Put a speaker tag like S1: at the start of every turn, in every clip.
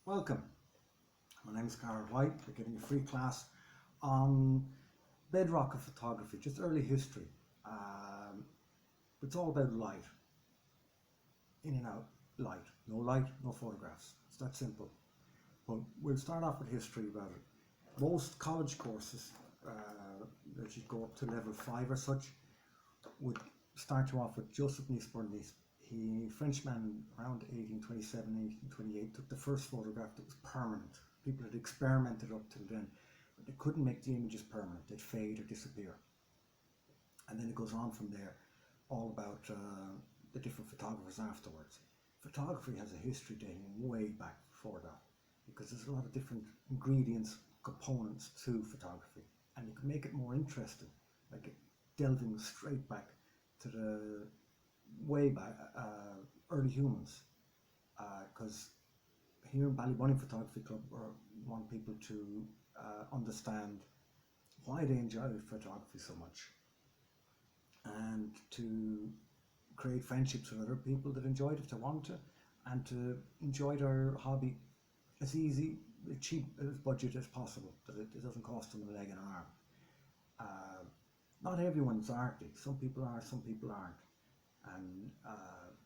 S1: Welcome. My name is Karl. We're getting a free class on bedrock of photography, just early history. It's all about light. In and out, light. No light, no photographs. It's that simple. But we'll start off with history about it. Most college courses that you go up to level 5 or such would start you off with Joseph Nice. He, Frenchman, around 1827, 1828, took the first photograph that was permanent. People had experimented up till then, but they couldn't make the images permanent. They'd fade or disappear. And then it goes on from there, all about the different photographers afterwards. Photography has a history dating way back before that, because there's a lot of different ingredients, components to photography, and you can make it more interesting, like delving straight back to the way back, early humans, because here in Ballybunion Photography Club we want people to understand why they enjoy photography so much, and to create friendships with other people that enjoy it if they want to, and to enjoy their hobby as easy, cheap as budget as possible, that it doesn't cost them a leg and an arm. Not everyone's arty. Some people are, some people aren't. And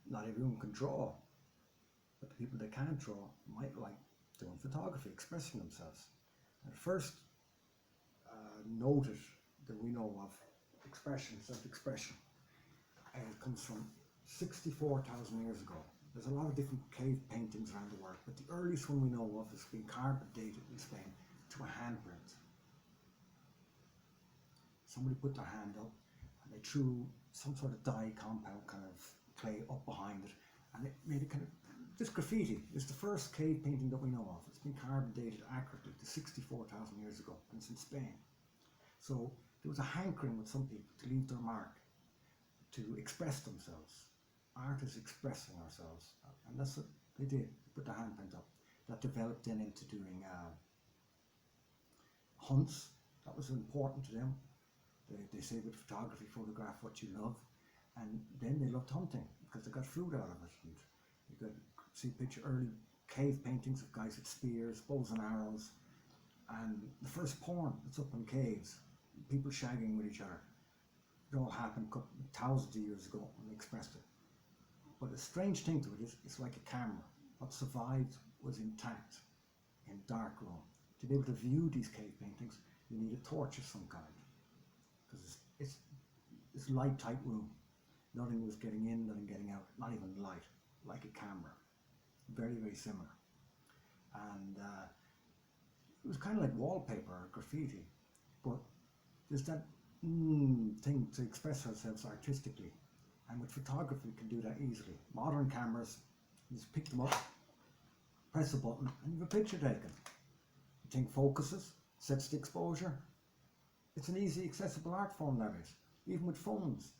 S1: not everyone can draw, but the people that can draw might like doing photography, expressing themselves. And the first noted that we know of expression, self-expression, comes from 64,000 years ago. There's a lot of different cave paintings around the world, but the earliest one we know of has been carbon dated in Spain to a handprint. Somebody put their hand up and they threw some sort of dye compound kind of clay up behind it, and it made it kind of this graffiti. It's the first cave painting that we know of. It's been carbon dated accurately to 64,000 years ago, and it's in Spain. So there was a hankering with some people to leave their mark, to express themselves. Art is expressing ourselves, and that's what they did. They put their handprint up. That developed then into doing hunts. That was important to them. They say with photography, photograph what you love, and then they loved hunting because they got fruit out of it. And you could see picture early cave paintings of guys with spears, bows and arrows, and the first porn that's up in caves, people shagging with each other. It all happened thousands of years ago when they expressed it. But the strange thing to it is, it's like a camera. What survived was intact in dark room. To be able to view these cave paintings, you need a torch of some kind, because it's light tight room. Nothing was getting in, nothing getting out, not even light, like a camera. Very, very similar. And it was kind of like wallpaper or graffiti, but there's that thing to express ourselves artistically, and with photography we can do that easily. Modern cameras, you just pick them up, press a button, and you have a picture taken. The thing focuses, sets the exposure. It's an easy, accessible art form nowadays, even with phones.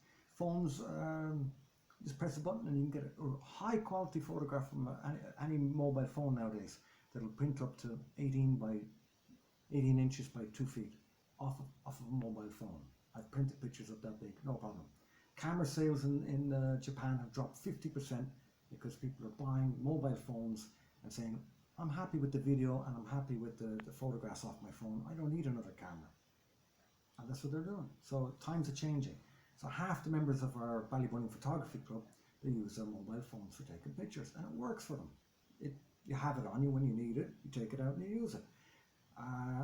S1: Just press a button and you can get a high quality photograph from any mobile phone nowadays that'll print up to 18 inches by 2 feet off of a mobile phone. I've printed pictures up that big, no problem. Camera sales in Japan have dropped 50% because people are buying mobile phones and saying, I'm happy with the video and I'm happy with the photographs off my phone. I don't need another camera. And that's what they're doing. So times are changing. So half the members of our Ballybunion Photography Club, they use their mobile phones for taking pictures, and it works for them. You have it on you when you need it, you take it out and you use it.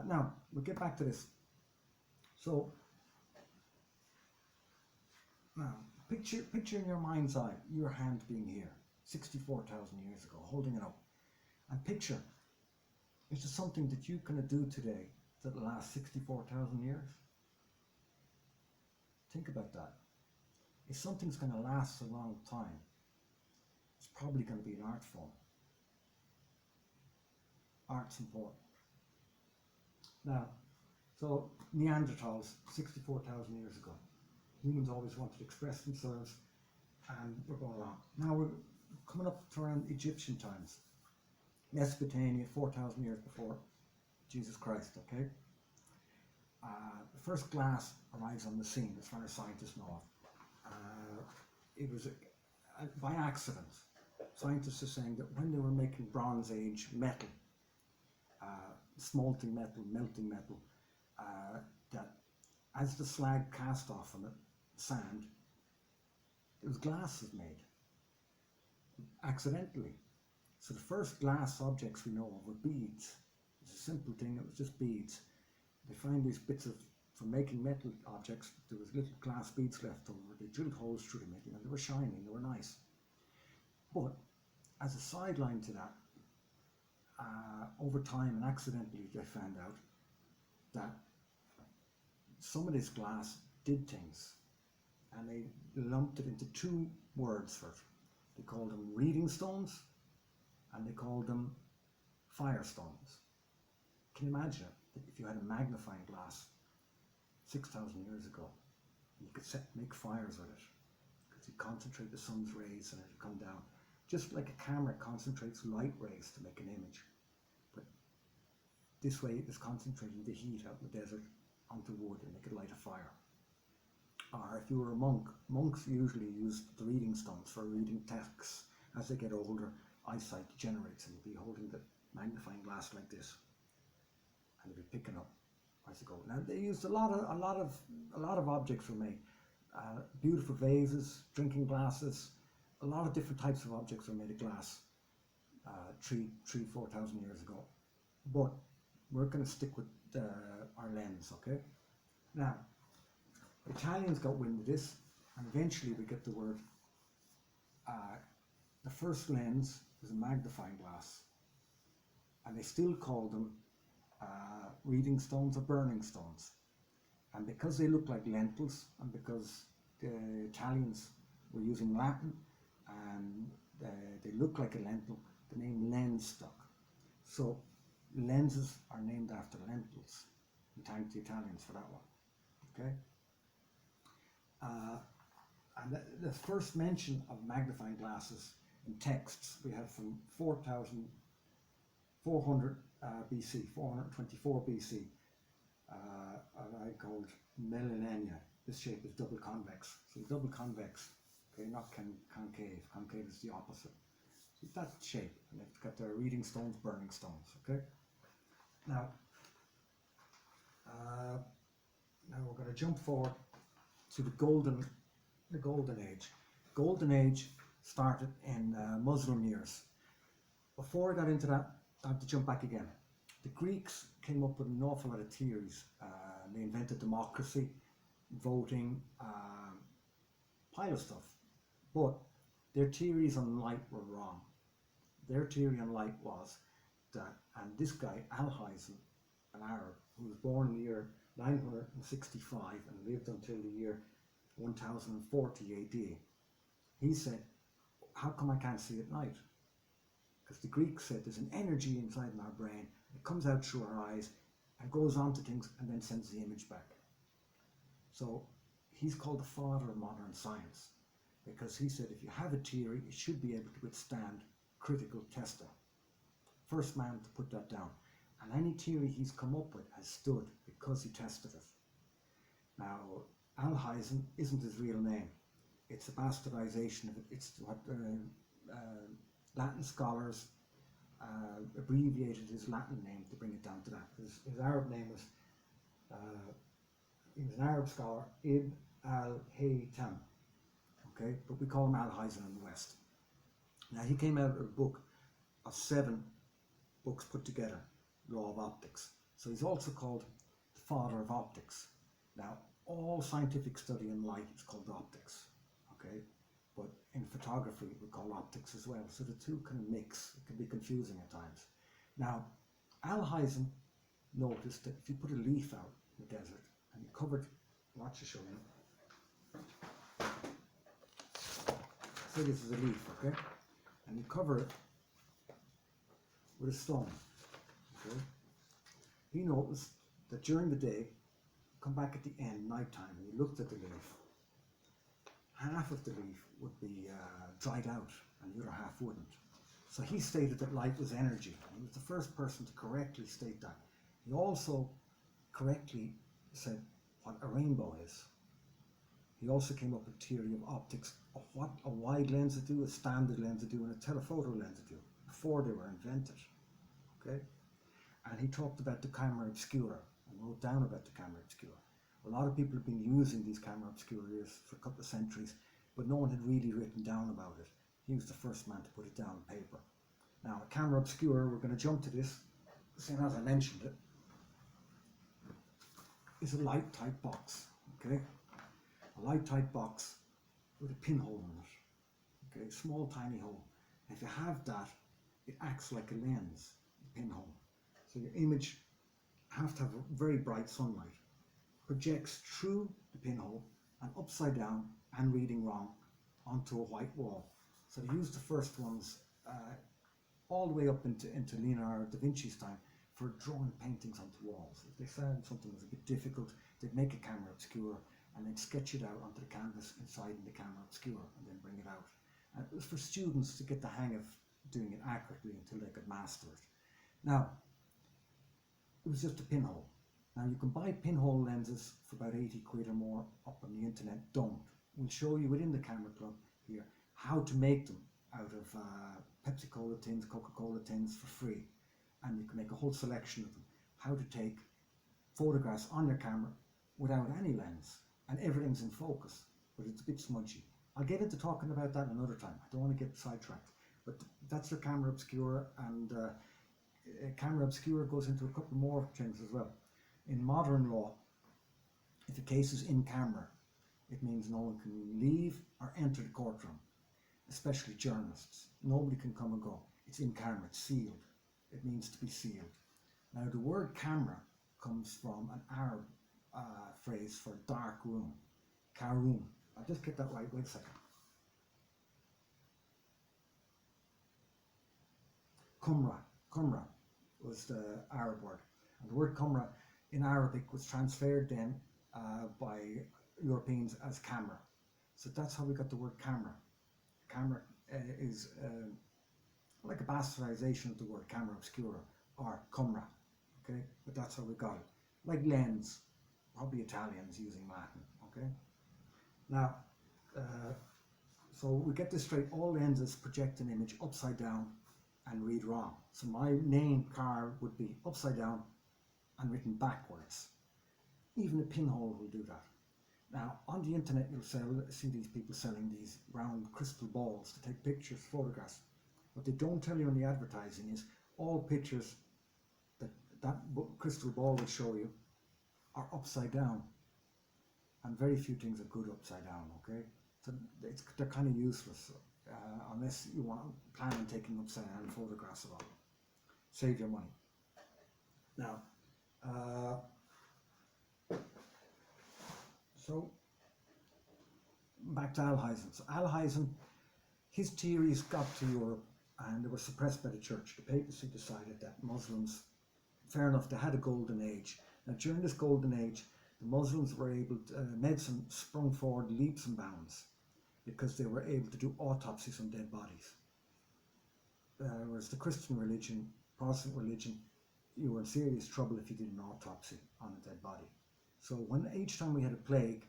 S1: Now, we'll get back to this. So, now, picture in your mind's eye, your hand being here, 64,000 years ago, holding it up. And picture, is there something that you can do today that lasts 64,000 years? Think about that. If something's going to last a long time, it's probably going to be an art form. Art's important. Now, so Neanderthals, 64,000 years ago. Humans always wanted to express themselves, and we're going along. Now we're coming up to around Egyptian times. Mesopotamia, 4,000 years before Jesus Christ, okay? The first glass arrives on the scene, as far as scientists know of. It was by accident. Scientists are saying that when they were making Bronze Age metal smelting metal, melting metal, that as the slag cast off on the sand, there was glasses made accidentally. So the first glass objects we know of were beads. It's a simple thing, it was just beads. They find these bits of, from making metal objects, there was little glass beads left over. They drilled holes through them, and they were shining, they were nice. But as a sideline to that, over time and accidentally they found out that some of this glass did things, and they lumped it into two words for it. They called them reading stones, and they called them firestones. Can you imagine it? If you had a magnifying glass 6,000 years ago, you could make fires with it, because you concentrate the sun's rays and it'll come down. Just like a camera concentrates light rays to make an image. But this way it's concentrating the heat out in the desert onto wood, and they could light a fire. Or if you were a monk, monks usually used the reading stones for reading texts. As they get older, eyesight degenerates, and you'll be holding the magnifying glass like this, and you'll be picking up as they go. Now they used a lot of objects were made. Beautiful vases, drinking glasses, a lot of different types of objects were made of glass 4,000 years ago. But we're going to stick with our lens, okay? Now, Italians got wind of this, and eventually we get the word. The first lens was a magnifying glass, and they still call them reading stones or burning stones. And because they look like lentils, and because the Italians were using Latin, and they look like a lentil, the name lens stuck. So lenses are named after lentils, and thank the Italians for that one. Okay. And the first mention of magnifying glasses in texts we have from 4,400 BC, 424 BC, a guy called Melania. This shape is double convex. So double convex, okay, not concave. Concave is the opposite. So it's that shape, and they've got their reading stones, burning stones. Okay. Now we're going to jump forward to the golden age. Golden age started in Muslim years. Before I got into that, I have to jump back again. The Greeks came up with an awful lot of theories. They invented democracy, voting, pile of stuff. But their theories on light were wrong. Their theory on light was that, and this guy, Alhazen, an Arab, who was born in the year 965 and lived until the year 1040 AD, he said, how come I can't see at night? Because the Greeks said there's an energy inside in our brain, it comes out through our eyes and goes on to things and then sends the image back. So he's called the father of modern science, because he said if you have a theory, it should be able to withstand critical testing. First man to put that down. And any theory he's come up with has stood because he tested it. Now, Alhazen isn't his real name. It's a bastardization of it. It's what Latin scholars abbreviated his Latin name to bring it down to that. His Arab name was, he was an Arab scholar, Ibn al-Haytham. Okay, but we call him Alhazen in the West. Now, he came out with a book of 7 books put together, Law of Optics. So he's also called the father of optics. Now, all scientific study in light is called optics, okay? But in photography, we call optics as well. So the two kind of mix. It can be confusing at times. Now, Alhazen noticed that if you put a leaf out in the desert and you covered, watch the show you. Say this is a leaf, okay? And you cover it with a stone, okay? He noticed that during the day, come back at the end, nighttime, and you looked at the leaf, half of the leaf would be dried out and the other half wouldn't. So he stated that light was energy. He was the first person to correctly state that. He also correctly said what a rainbow is. He also came up with a theory of optics, of what a wide lens would do, a standard lens would do, and a telephoto lens would do, before they were invented. Okay? and he talked about the camera obscura and wrote down about the camera obscura. A lot of people have been using these camera obscuras for a couple of centuries, but no one had really written down about it. He was the first man to put it down on paper. Now, a camera obscura, we're going to jump to this, same as I mentioned it, is a light type box, okay? A light type box with a pinhole in it, okay? Small tiny hole. If you have that, it acts like a lens, the pinhole. So your image has to have very bright sunlight, projects through the pinhole and upside down and reading wrong onto a white wall. So they used the first ones all the way up into Leonardo da Vinci's time for drawing paintings onto walls. If they found something was a bit difficult, they'd make a camera obscura and then sketch it out onto the canvas inside in the camera obscura and then bring it out. And it was for students to get the hang of doing it accurately until they could master it. Now, it was just a pinhole. Now you can buy pinhole lenses for about 80 quid or more up on the internet. Don't. We'll show you within the camera club here how to make them out of Pepsi Cola tins, Coca-Cola tins for free. And you can make a whole selection of them. How to take photographs on your camera without any lens. And everything's in focus, but it's a bit smudgy. I'll get into talking about that another time. I don't want to get sidetracked. But that's your camera obscura, and camera obscura goes into a couple more things as well. In modern law, if a case is in camera, it means no one can leave or enter the courtroom, especially journalists. Nobody can come and go. It's in camera, it's sealed. It means to be sealed. Now the word camera comes from an Arab phrase for dark room, karoom. I'll just get that right, wait a second. Qumra was the Arab word. And the word qumra in Arabic was transferred then by Europeans as camera. So that's how we got the word camera. Camera is like a bastardization of the word camera obscura or qumra, okay? But that's how we got it. Like lens, probably Italians using Latin, okay? Now, so we get this straight, all lenses project an image upside down and read wrong. So my name, Karl, would be upside down and written backwards. Even a pinhole will do that. Now, on the internet, you'll see these people selling these round crystal balls to take pictures, photographs. What they don't tell you in the advertising is all pictures that crystal ball will show you are upside down. And very few things are good upside down, okay? So they're kind of useless unless you plan on taking upside down photographs of all. Save your money. Now, so back to Alhazen. So Alhazen, his theories got to Europe and they were suppressed by the church. The papacy decided that Muslims, fair enough, they had a golden age. Now during this golden age, the Muslims were able to, medicine sprung forward leaps and bounds because they were able to do autopsies on dead bodies. Whereas the Christian religion, Protestant religion, you were in serious trouble if you did an autopsy on a dead body. So each time we had a plague,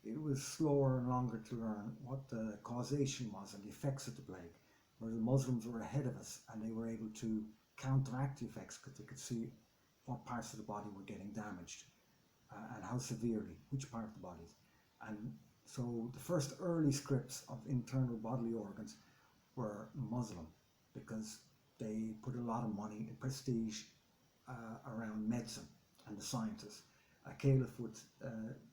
S1: it was slower and longer to learn what the causation was and the effects of the plague. Whereas the Muslims were ahead of us and they were able to counteract the effects because they could see what parts of the body were getting damaged and how severely, which part of the bodies. And so the first early scripts of internal bodily organs were Muslim because they put a lot of money and prestige around medicine and the scientists. A caliph would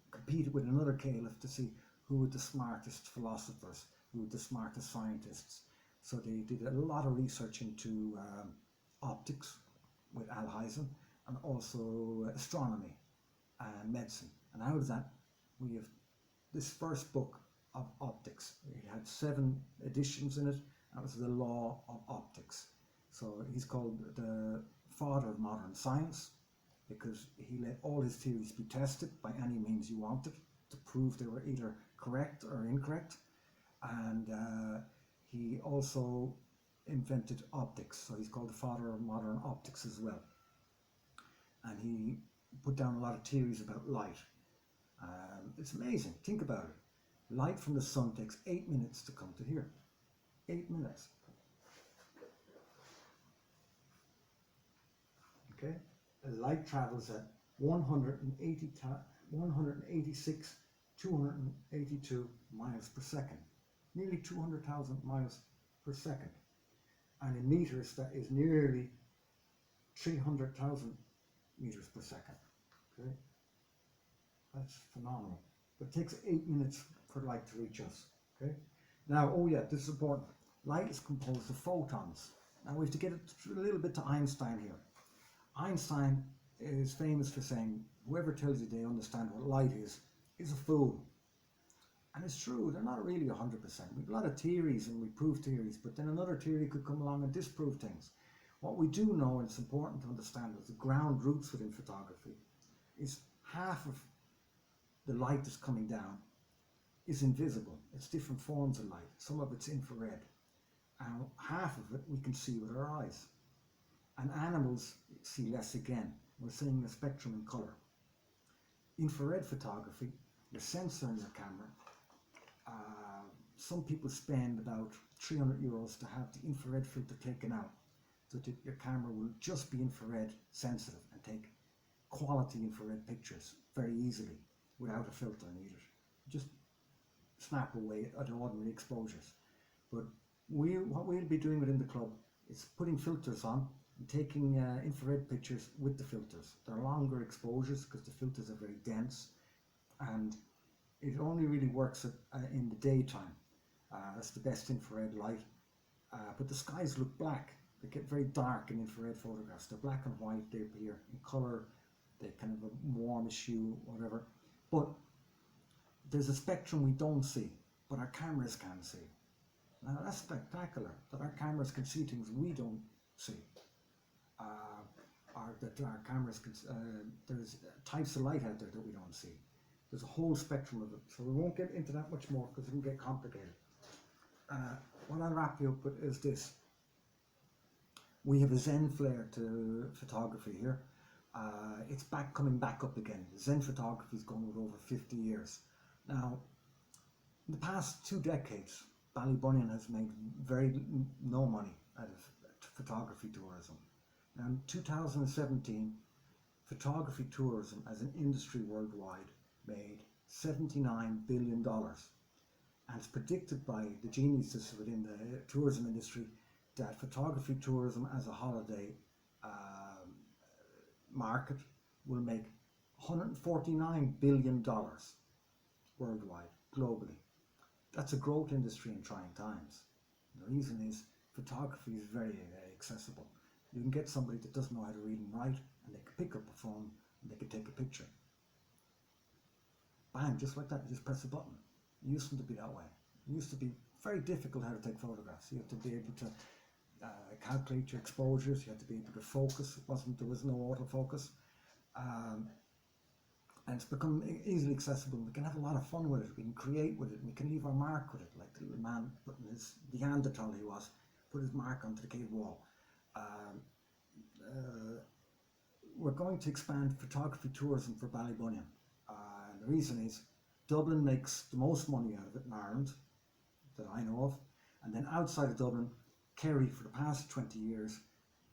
S1: compete with another caliph to see who were the smartest philosophers, who were the smartest scientists. So they did a lot of research into optics with Alhazen and also astronomy and medicine. And out of that, we have this first book of optics. It had 7 editions in it. That was the Law of Optics. So he's called the father of modern science because he let all his theories be tested by any means you wanted to prove they were either correct or incorrect. And he also invented optics. So he's called the father of modern optics as well. And he put down a lot of theories about light. It's amazing. Think about it. Light from the sun takes 8 minutes to come to here. 8 minutes. Okay. Okay, light travels at 186, 282 miles per second, nearly 200,000 miles per second, and in meters that is nearly 300,000 meters per second. Okay, that's phenomenal. But it takes 8 minutes for light to reach us. Okay, now, oh yeah, this is important. Light is composed of photons. Now we have to get it a little bit to Einstein here. Einstein is famous for saying, whoever tells you they understand what light is a fool. And it's true, they're not really 100%. We have a lot of theories and we prove theories, but then another theory could come along and disprove things. What we do know, and it's important to understand, is the ground roots within photography is half of the light that's coming down is invisible. It's different forms of light. Some of it's infrared. And half of it we can see with our eyes. And animals see less again. We're seeing the spectrum in colour. Infrared photography, your sensor in your camera, some people spend about €300 to have the infrared filter taken out, so that your camera will just be infrared sensitive and take quality infrared pictures very easily without a filter needed. Just snap away at ordinary exposures. But what we'll be doing within the club is putting filters on and taking infrared pictures with the filters. They're longer exposures because the filters are very dense, and it only really works in the daytime. That's the best infrared light. But the skies look black. They get very dark in infrared photographs. They're black and white. They appear in colour. They kind of a warmish hue, whatever. But there's a spectrum we don't see, but our cameras can see. Now that's spectacular, that our cameras can see things we don't see. Or that our cameras can, there's types of light out there that we don't see. There's a whole spectrum of it, so we won't get into that much more because it can get complicated. What I'll wrap you up with is this. We have a Zen flair to photography here. It's coming back up again. Zen photography is going with over 50 years. Now, in the past 2 decades, Ballybunion has made no money out of photography tourism. Now, in 2017, photography tourism as an industry worldwide made $79 billion. And it's predicted by the geniuses within the tourism industry that photography tourism as a holiday market will make $149 billion worldwide, globally. That's a growth industry in trying times. The reason is photography is very accessible. You can get somebody that doesn't know how to read and write, and they can pick up a phone and they can take a picture. Bang, just like that, you just press a button. It used to be that way. It used to be very difficult how to take photographs. You have to be able to calculate your exposures, you had to be able to focus. There was no autofocus. And it's become easily accessible. We can have a lot of fun with it. We can create with it. We can leave our mark with it, like the little man putting his Neanderthal he was, put his mark onto the cave wall. We're going to expand photography tourism for Ballybunion. And the reason is Dublin makes the most money out of it in Ireland, that I know of. And then outside of Dublin, Kerry, for the past 20 years,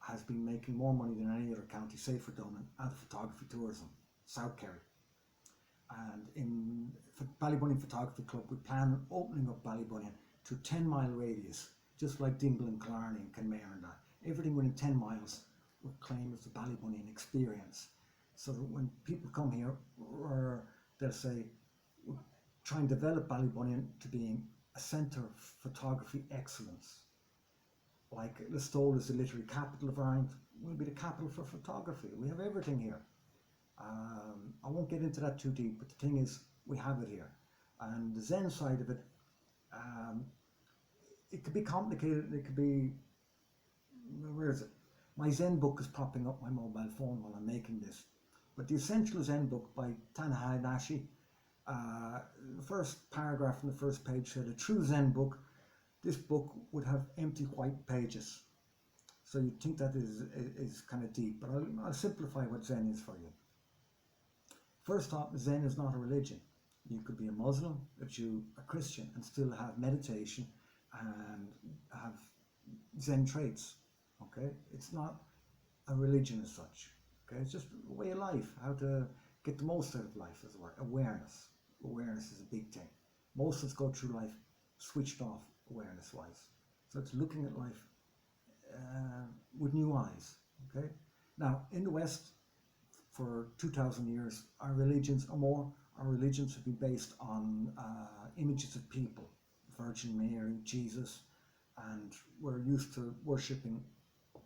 S1: has been making more money than any other county, save for Dublin, out of photography tourism, South Kerry. And in Ballybunion Photography Club, we plan on opening up Ballybunion to a 10-mile radius, just like Dingle and Killarney and Kenmare and that. Everything within 10 miles we'll claim as the Ballybunion experience. So that when people come here, they'll say, we'll try and develop Ballybunion to being a centre of photography excellence. Like Listowel is the literary capital of Ireland, we'll be the capital for photography. We have everything here. I won't get into that too deep, but the thing is, we have it here. And the Zen side of it, it could be complicated, it could be, where is it? My Zen book is popping up my mobile phone while I'm making this. But the Essential Zen book by Tanahanashi, the first paragraph in the first page said, a true Zen book, this book would have empty white pages. So you'd think that is kind of deep, but I'll simplify what Zen is for you. First off, Zen is not a religion. You could be a Muslim, a Jew, a Christian, and still have meditation and have Zen traits. Okay, it's not a religion as such. Okay, it's just a way of life, how to get the most out of life as well. Awareness. Awareness is a big thing. Most of us go through life switched off awareness wise. So it's looking at life with new eyes. Okay. Now in the West, for 2,000 years, our religions have been based on images of people, Virgin Mary, Jesus, and we're used to worshipping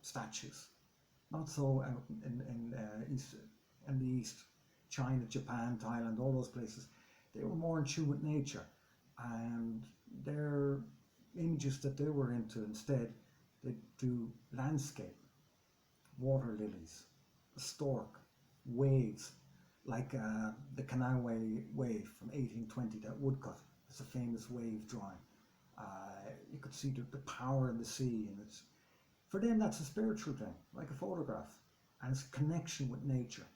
S1: statues. Not so out in the East, China, Japan, Thailand, all those places. They were more in tune with nature, and their images that they were into instead, they do landscape, water lilies, a stork, waves, like the Kanawha wave from 1820, that woodcut. It's a famous wave drawing. You could see the power in the sea, and it's for them that's a spiritual thing, like a photograph, and it's a connection with nature.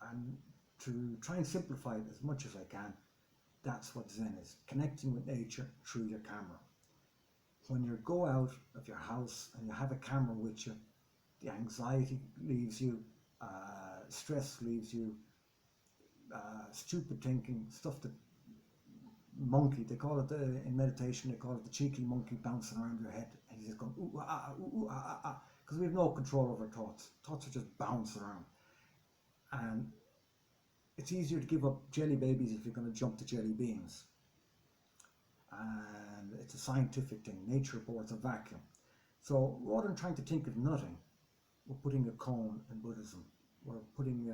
S1: And to try and simplify it as much as I can, that's what Zen is: connecting with nature through your camera. When you go out of your house and you have a camera with you, the anxiety leaves you, stress leaves you, stupid thinking, stuff that monkey, they call it in meditation, they call it the cheeky monkey bouncing around your head, and he's just going ooh ah ah ooh ah ah ah, because we have no control over thoughts. Thoughts are just bouncing around, and it's easier to give up jelly babies if you're going to jump to jelly beans. And it's a scientific thing. Nature abhors a vacuum. So rather than trying to think of nothing, we're putting a cone in Buddhism. We're putting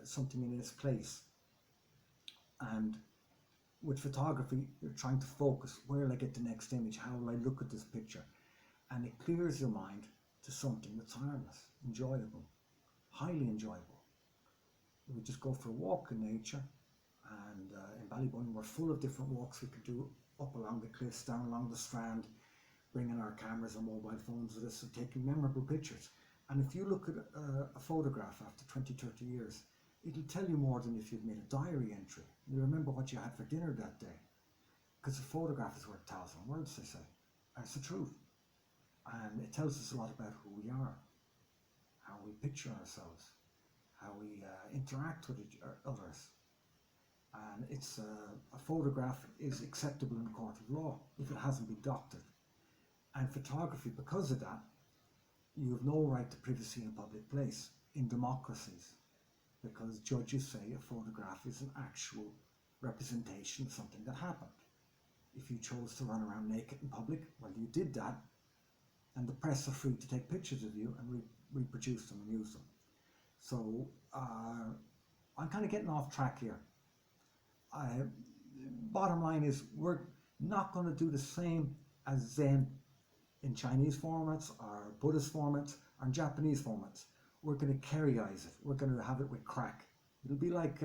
S1: something in its place. And with photography, you're trying to focus. Where will I get the next image? How will I look at this picture? And it clears your mind to something that's harmless, enjoyable, highly enjoyable. We just go for a walk in nature, and in Ballybunion we're full of different walks we could do, up along the cliffs, down along the strand, bringing our cameras and mobile phones with us and taking memorable pictures. And if you look at a photograph after 20, 30 years, it'll tell you more than if you'd made a diary entry. You remember what you had for dinner that day, because a photograph is worth 1,000 words, they say. And it's the truth. And it tells us a lot about who we are, how we picture ourselves, how we interact with others. And it's a photograph is acceptable in a court of law if it hasn't been doctored. And photography, because of that, you have no right to privacy in a public place in democracies, because judges say a photograph is an actual representation of something that happened. If you chose to run around naked in public, well, you did that, and the press are free to take pictures of you and reproduce them and use them. So I'm kind of getting off track here. Bottom line is, we're not going to do the same as Zen in Chinese formats or Buddhist formats or Japanese formats. We're going to carryize it. We're going to have it with crack. It'll be like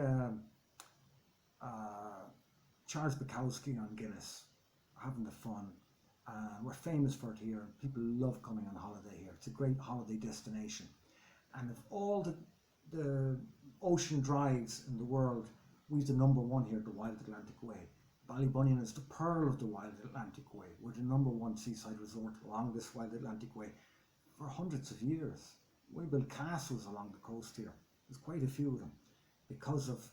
S1: Charles Bukowski on Guinness, having the fun. We're famous for it here. People love coming on holiday here. It's a great holiday destination. And if all the ocean drives in the world, we're the number one here, the Wild Atlantic Way. Ballybunion is the pearl of the Wild Atlantic Way. We're the number one seaside resort along this Wild Atlantic Way for hundreds of years. We built castles along the coast here. There's quite a few of them because of,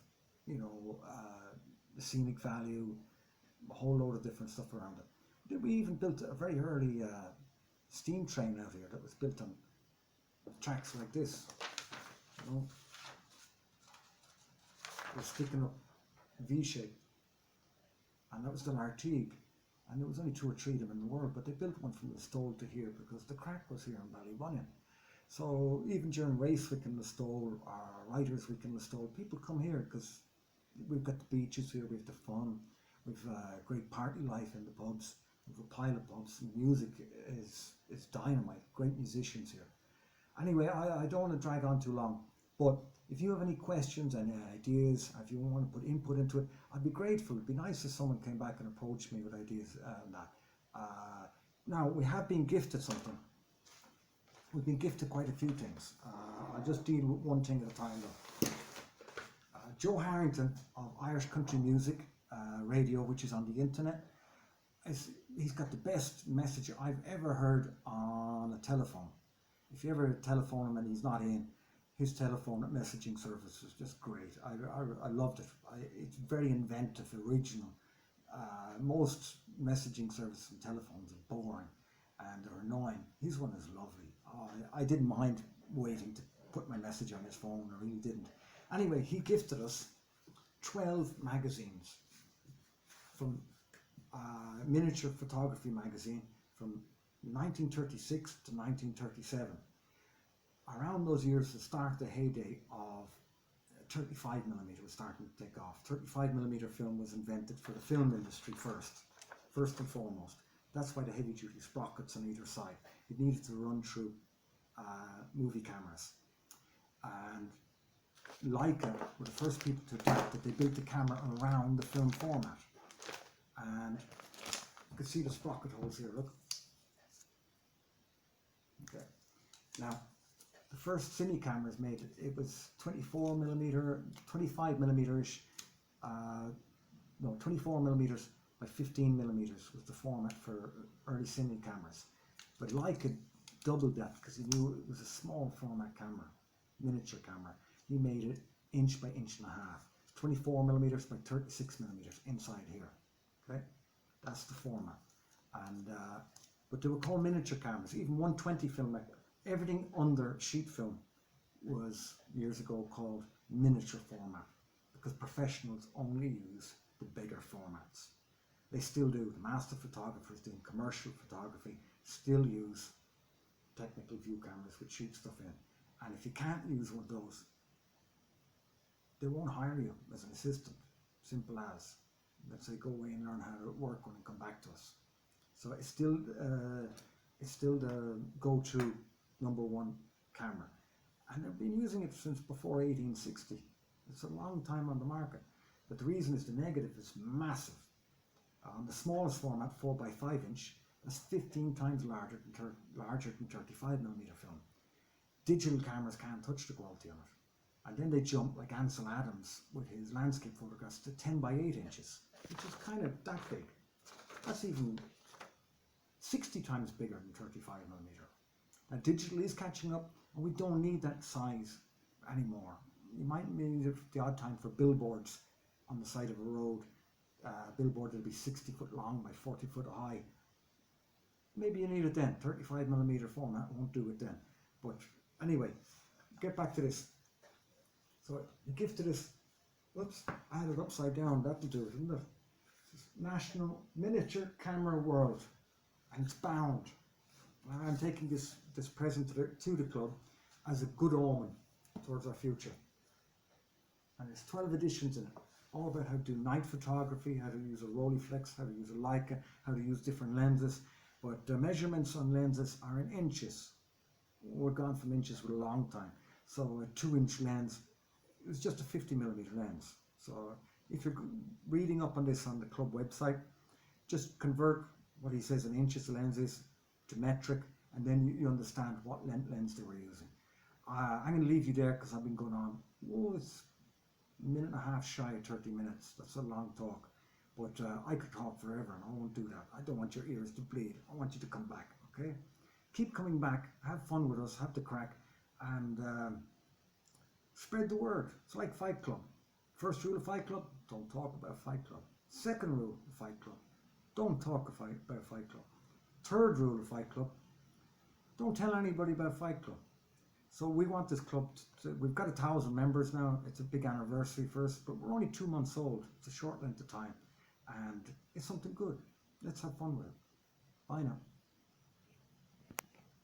S1: the scenic value, a whole load of different stuff around it. We even built a very early steam train out here that was built on tracks like this. We're sticking up V-shape, and that was the Lartigue, and there was only 2 or 3 of them in the world, but they built one from Listowel to here because the crack was here in Ballybunion. So even during Race Week in Listowel, or Writers Week in Listowel, people come here because we've got the beaches here, we've the fun, we've great party life in the pubs, we've a pile of pubs, and music is dynamite, great musicians here. Anyway, I don't want to drag on too long, but if you have any questions, any ideas, if you want to put input into it, I'd be grateful. It'd be nice if someone came back and approached me with ideas on that. Now, we have been gifted something. We've been gifted quite a few things. I'll just deal with one thing at a time though. Joe Harrington of Irish Country Music Radio, which is on the internet, he's got the best message I've ever heard on a telephone. If you ever telephone him and he's not in, his telephone messaging service was just great. I loved it. It's very inventive, original. Most messaging services and telephones are boring and they're annoying. His one is lovely. I didn't mind waiting to put my message on his phone. I really didn't. Anyway, he gifted us 12 magazines, from Miniature Photography magazine from 1936 to 1937. Around those years, the start, the heyday of 35mm was starting to take off. 35mm film was invented for the film industry first and foremost. That's why the heavy duty sprockets on either side. It needed to run through movie cameras. And Leica were the first people to adapt it. They built the camera around the film format. And you can see the sprocket holes here, look. Okay. Now, the first cine cameras made it was 24mm, 25mm-ish, 24mm by 15mm was the format for early cine cameras. But Leica doubled that because he knew it was a small format camera, miniature camera. He made it inch by inch and a half, 24mm by 36mm inside here. Okay, that's the format. And but they were called miniature cameras. Even 120 film, everything under sheet film was years ago called miniature format because professionals only use the bigger formats. They still do. The master photographers doing commercial photography still use technical view cameras which shoot stuff in. And if you can't use one of those, they won't hire you as an assistant. Simple as. Let's say go away and learn how to work one and come back to us. So it's still the go-to #1 camera, and they've been using it since before 1860. It's a long time on the market, but the reason is the negative is massive. The smallest format, 4 by 5 inch, that's 15 times larger than 35mm film. Digital cameras can't touch the quality on it, and then they jump like Ansel Adams with his landscape photographs to 10 by 8 inches, which is kind of that big. That's even 60 times bigger than 35mm. Now digital is catching up, and we don't need that size anymore. You might need it the odd time for billboards on the side of a road. Billboard will be 60 foot long by 40 foot high. Maybe you need it then. 35mm format won't do it then. But anyway, get back to this. So you gifted us, whoops, I had it upside down. That'll do it, isn't it? National Miniature Camera World, and it's bound. I'm taking this present to the club as a good omen towards our future. And there's 12 editions in it, all about how to do night photography, how to use a Rolleiflex, how to use a Leica, how to use different lenses. But the measurements on lenses are in inches. We're gone from inches for a long time. So a 2-inch lens is just a 50mm lens. So if you're reading up on this on the club website, just convert what he says in inches lens is to metric, and then you understand what lens they were using. I'm going to leave you there because I've been going on. It's a minute and a half shy of 30 minutes. That's a long talk. But I could talk forever, and I won't do that. I don't want your ears to bleed. I want you to come back, okay? Keep coming back. Have fun with us. Have the crack. And spread the word. It's like Fight Club. First rule of Fight Club, don't talk about Fight Club. Second rule of Fight Club, don't talk about Fight Club. Third rule of Fight Club, don't tell anybody about Fight Club. So we want this club we've got 1,000 members now. It's a big anniversary for us, but we're only 2 months old. It's a short length of time, and it's something good. Let's have fun with it. Bye now.